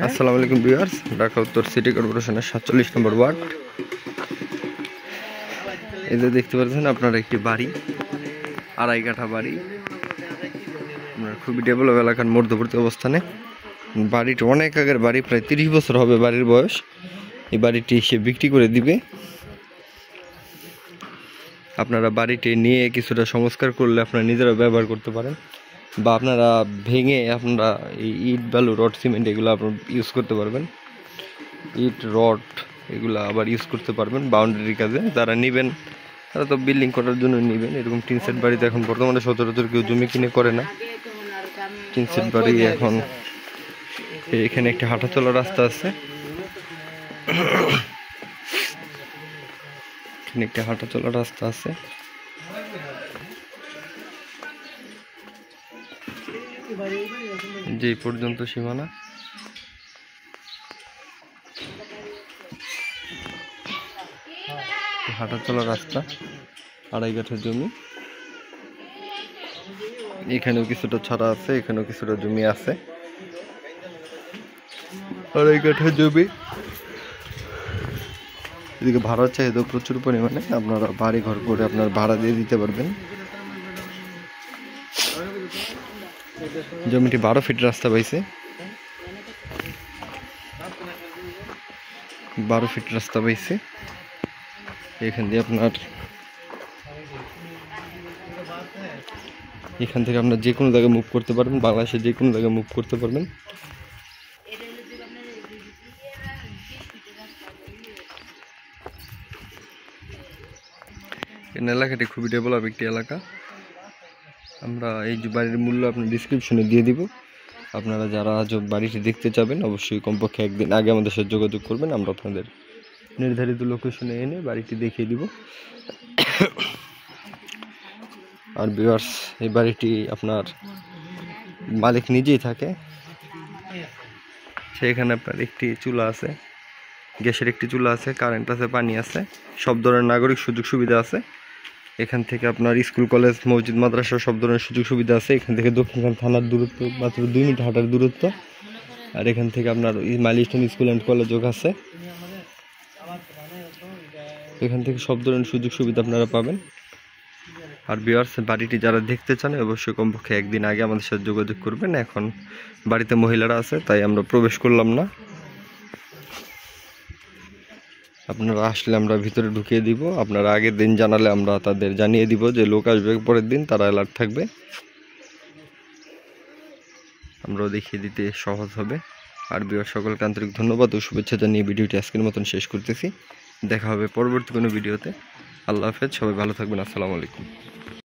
আসসালামু আলাইকুম ভিউয়ার্স, ঢাকা উত্তর সিটি কর্পোরেশনের 47 নম্বর ওয়ার্ড। এই যে দেখতে পাচ্ছেন আপনারা একটি বাড়ি, আড়াই কাঠা বাড়ি, আপনার খুবই ডেভেলপ এলাকার মধ্যবর্তী অবস্থানে। বাড়িটি অনেক আগের বাড়ি, প্রায় 30 বছর হবে বাড়ির বয়স। এই বাড়িটি সে বিক্রি করে দিবে। আপনারা বাড়িটি নিয়ে কিছুটা সংস্কার করলে আপনারা নিজেরা ব্যবহার করতে পারেন, বা আপনারা ভেঙে আপনারা এই ইট, বালু, রড, সিমেন্ট এগুলো আপনারা ইউজ করতে পারবেন। ইট, রড এগুলো আবার ইউজ করতে পারবেন বাউন্ডারির কাজে। যারা নেবেন তারা তো বিল্ডিং করার জন্য নেবেন। এরকম টিন সেট বাড়িতে এখন বর্তমানে সচরাচর কেউ জমি কিনে করে না। টিন সেট বাড়ি এখন এখানে একটি হাঁটা চলার রাস্তা আছে, এখানে একটি হাঁটা চলার রাস্তা আছে। যে পর্যন্ত সীমানা, হাঁটা চলার রাস্তা, আড়াই কাঠা জমি। এখানেও কিছুটা ছাড়া আছে, এখানেও কিছুটা জমি আছে। আড়াই কাঠা জমি, এদিকে ভাড়ার চাহিদা প্রচুর পরিমাণে। আপনারা বাড়ি ঘর করে আপনার ভাড়া দিয়ে দিতে পারবেন। জমিটি 12 ফিট রাস্তা পাইছে, 12 ফিট রাস্তা পাইছে। এখান থেকে আপনার এখান থেকে আপনার যে কোনো জায়গায় মুভ করতে পারবেন, বাংলাদেশের যে কোনো জায়গায় মুভ করতে পারবেন। এই এলাকাটি খুবই ডেভেলপ একটি এলাকা। আমরা এই যে বাড়ির মূল্য আপনার ডিসক্রিপশনে দিয়ে দিব। আপনারা যারা আজ বাড়িটি দেখতে চাবেন অবশ্যই কমপক্ষে একদিন আগে আমাদের সাথে যোগাযোগ করবেন। আমরা আপনাদের নির্ধারিত লোকেশনে এনে বাড়িটি দেখিয়ে দিব। আর ভিউয়ার্স, এই বাড়িটি আপনার মালিক নিজেই থাকে। সেখানে আপনার একটি চুলা আছে, গ্যাসের একটি চুলা আছে, কারেন্ট আছে, পানি আছে, সব ধরনের নাগরিক সুযোগ সুবিধা আছে। এখান থেকে আপনার স্কুল, কলেজ, মসজিদ, মাদ্রাসা সব ধরনের সুযোগ সুবিধা আছে। এখান থেকে দক্ষিণখান থানার দূরত্ব মাত্র 2 মিনিট হাঁটার দূরত্ব। আর এখান থেকে আপনার মাইলস্টোন স্কুল অ্যান্ড কলেজও আছে। এখান থেকে সব ধরনের সুযোগ সুবিধা আপনারা পাবেন। আর ভিউয়ার্স, বাড়িটি যারা দেখতে চান অবশ্যই কমপক্ষে একদিন আগে আমাদের সাথে যোগাযোগ করবেন। এখন বাড়িতে মহিলারা আছে তাই আমরা প্রবেশ করলাম না। আপনারা আসলে আমরা ভিতরে ঢুকিয়ে দিব। আপনারা আগের দিন জানালে আমরা তাদের জানিয়ে দিব যে লোক আসবে পরের দিন, তারা অ্যালার্ট থাকবে। আমরাও দেখিয়ে দিতে সহজ হবে। আর ভিউয়ার্স, সকলকে আন্তরিক ধন্যবাদ ও শুভেচ্ছা জানিয়ে ভিডিওটি আজকের মতন শেষ করতেছি। দেখা হবে পরবর্তী কোনো ভিডিওতে। আল্লাহ হাফেজ, সবাই ভালো থাকবেন। আসসালামু আলাইকুম।